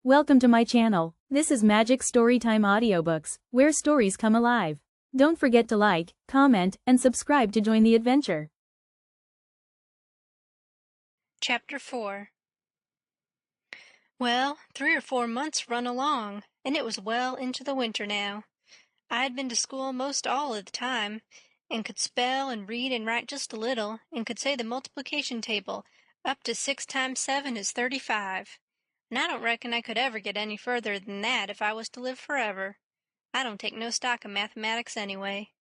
Welcome to my channel. This is Magic Storytime Audiobooks, where stories come alive. Don't forget to like, comment, and subscribe to join the adventure. Chapter 4. Well, 3 or 4 months run along, and it was well into the winter now. I had been to school most all of the time, and could spell and read and write just a little, and could say the multiplication table up to 6 times 7 is 35. And I don't reckon I could ever get any further than that if I was to live forever. I don't take no stock in mathematics anyway.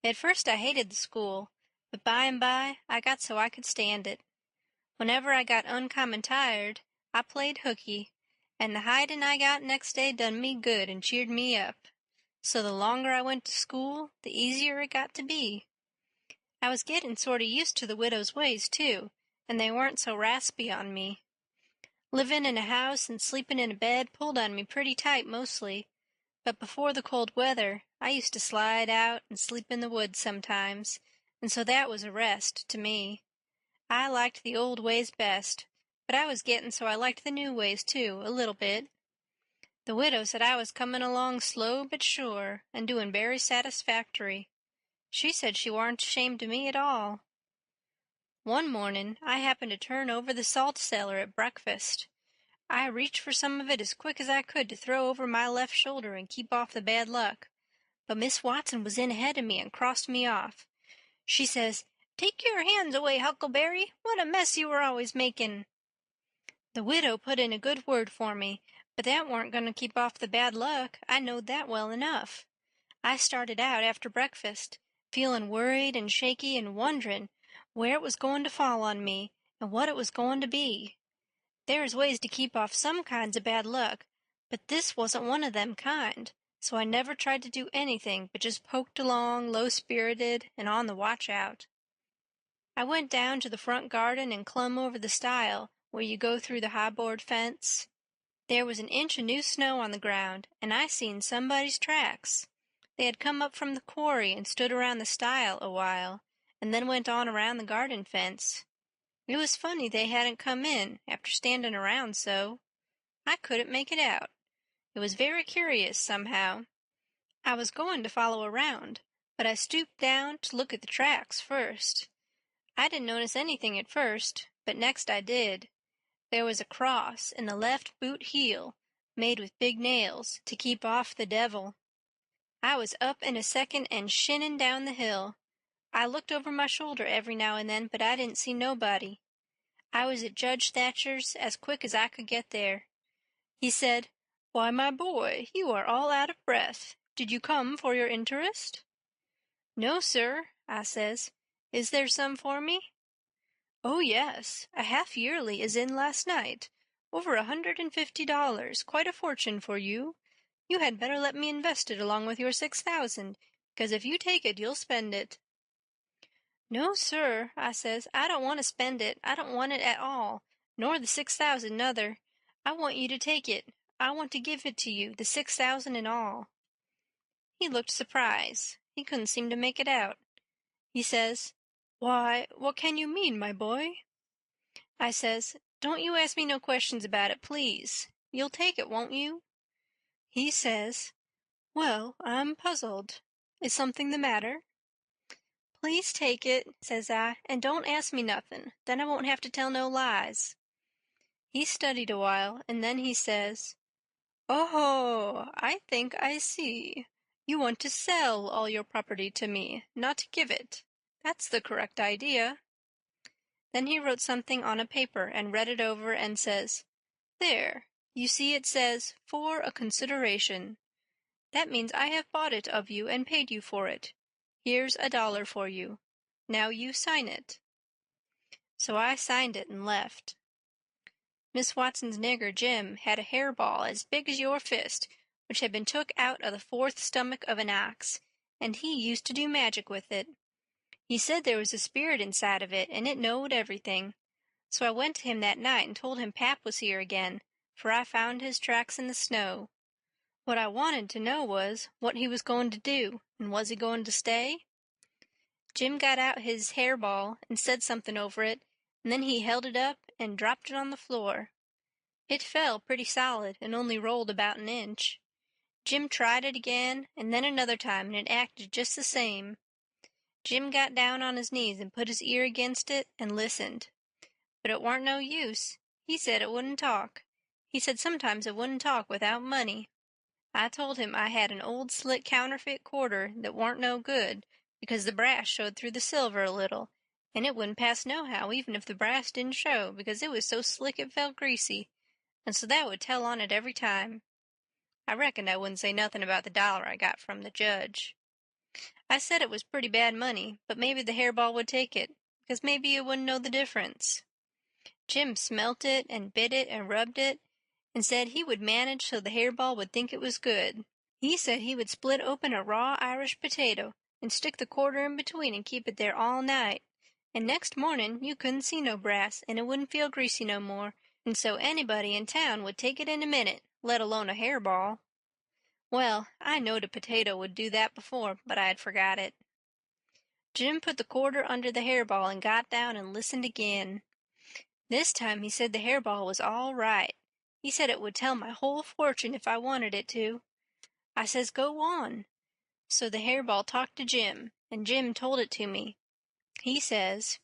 At first I hated the school, but by and by I got so I could stand it. Whenever I got uncommon tired, I played hooky, and the hidin' I got next day done me good and cheered me up. So the longer I went to school, the easier it got to be. I was gettin' sort of used to the widow's ways, too, and they weren't so raspy on me. Livin' in a house and sleepin' in a bed pulled on me pretty tight mostly, but before the cold weather I used to slide out and sleep in the woods sometimes, and so that was a rest to me. I liked the old ways best, but I was gettin' so I liked the new ways, too, a little bit. The widow said I was comin' along slow but sure, and doin' very satisfactory. She said she warn't ashamed of me at all. One mornin' I happened to turn over the salt cellar at breakfast. I reached for some of it as quick as I could to throw over my left shoulder and keep off the bad luck, but Miss Watson was in ahead of me and crossed me off. She says, "Take your hands away, Huckleberry. What a mess you are always makin'." The widow put in a good word for me, but that warn't going to keep off the bad luck. I knowed that well enough. I started out after breakfast, feelin' worried and shaky and wonderin' where it was going to fall on me and what it was going to be. There's ways to keep off some kinds of bad luck, but this wasn't one of them kind, so I never tried to do anything but just poked along low-spirited and on the watch-out. I went down to the front garden and clumb over the stile where you go through the high-board fence. There was an inch of new snow on the ground, and I seen somebody's tracks. They had come up from the quarry and stood around the stile a while, and then went on around the garden fence. It was funny they hadn't come in, after standing around so. I couldn't make it out. It was very curious, somehow. I was going to follow around, but I stooped down to look at the tracks first. I didn't notice anything at first, but next I did. There was a cross in the left boot heel, made with big nails, to keep off the devil. I was up in a second and shinnin' down the hill. I looked over my shoulder every now and then, but I didn't see nobody. I was at Judge Thatcher's as quick as I could get there. He said, "Why, my boy, you are all out of breath. Did you come for your interest?" "No, sir," I says. "Is there some for me?" "Oh, yes. A half-yearly is in last night. Over $150, quite a fortune for you. You had better let me invest it along with your 6,000, 'cause if you take it you'll spend it." "No, sir," I says, "I don't want to spend it. I don't want it at all, nor the 6,000 nuther. I want you to take it. I want to give it to you, the 6,000 and all." He looked surprised. He couldn't seem to make it out. He says, "Why, what can you mean, my boy?" I says, "Don't you ask me no questions about it, please. You'll take it, won't you?" He says, "Well, I'm puzzled. Is something the matter?" "Please take it," says I, "and don't ask me nothin'. Then I won't have to tell no lies." He studied a while, and then he says, "Oh, I think I see. You want to sell all your property to me, not give it. That's the correct idea." Then he wrote something on a paper and read it over and says, "There, you see it says, 'for a consideration.' That means I have bought it of you and paid you for it. Here's $1 for you. Now you sign it." So I signed it and left. Miss Watson's nigger Jim had a hairball as big as your fist, which had been took out of the fourth stomach of an ox, and he used to do magic with it. He said there was a spirit inside of it, and it knowed everything. So I went to him that night and told him Pap was here again, for I found his tracks in the snow. What I wanted to know was what he was going to do, and was he going to stay? Jim got out his hairball and said something over it, and then he held it up and dropped it on the floor. It fell pretty solid and only rolled about an inch. Jim tried it again and then another time, and it acted just the same. Jim got down on his knees and put his ear against it and listened. But it warn't no use. He said it wouldn't talk. He said sometimes it wouldn't talk without money. I told him I had an old slick counterfeit quarter that warn't no good, because the brass showed through the silver a little, and it wouldn't pass nohow even if the brass didn't show, because it was so slick it felt greasy, and so that would tell on it every time. I reckoned I wouldn't say nothing about the dollar I got from the judge. I said it was pretty bad money, but maybe the hairball would take it, because maybe you wouldn't know the difference. Jim smelt it and bit it and rubbed it, and said he would manage so the hairball would think it was good. He said he would split open a raw Irish potato and stick the quarter in between and keep it there all night, and next morning you couldn't see no brass and it wouldn't feel greasy no more, and so anybody in town would take it in a minute, let alone a hairball. Well, I knowed a potato would do that before, but I had forgot it. Jim put the quarter under the hairball and got down and listened again. This time he said the hairball was all right. He said it would tell my whole fortune if I wanted it to. I says, go on. So the hairball talked to Jim, and Jim told it to me. He says,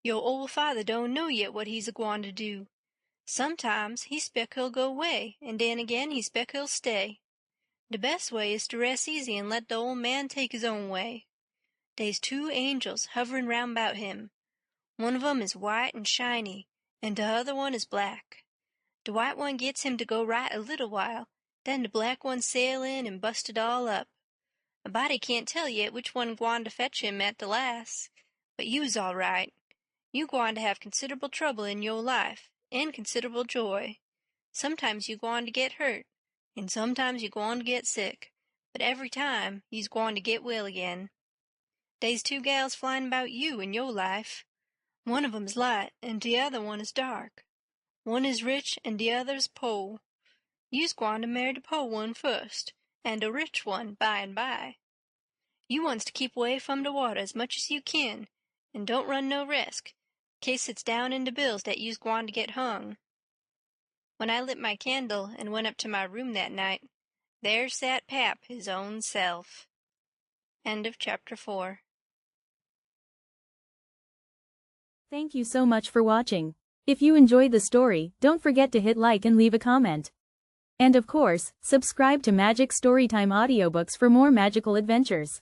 "Yo' ole father don't know yet what he's a-gwine to do. Sometimes he spec he'll go away, and den again he spec he'll stay. De best way is to rest easy and let the old man take his own way. Dey's two angels hovering round 'bout him. One of 'em is white and shiny, and de other one is black. De white one gets him to go right a little while, then de black one sail in and bust it all up. A body can't tell yet which one gwine to fetch him at de last, but you's all right. You gwine to have considerable trouble in yo' life, and considerable joy. Sometimes you gwine to get hurt, and sometimes you gwine to get sick, but every time you's gwine to get well again. Dey's two gals flyin' about you in yo' life. One of 'em's light, and de other one is dark. One is rich, and de other's po'. You's gwine to marry de po' one first, and de rich one by and by. You wants to keep away from de water as much as you kin, and don't run no resk, case it's down in de bills dat you's gwine to get hung." When I lit my candle and went up to my room that night, there sat Pap his own self. End of Chapter 4. Thank you so much for watching. If you enjoyed the story, don't forget to hit like and leave a comment. And of course, subscribe to Magic Storytime Audiobooks for more magical adventures.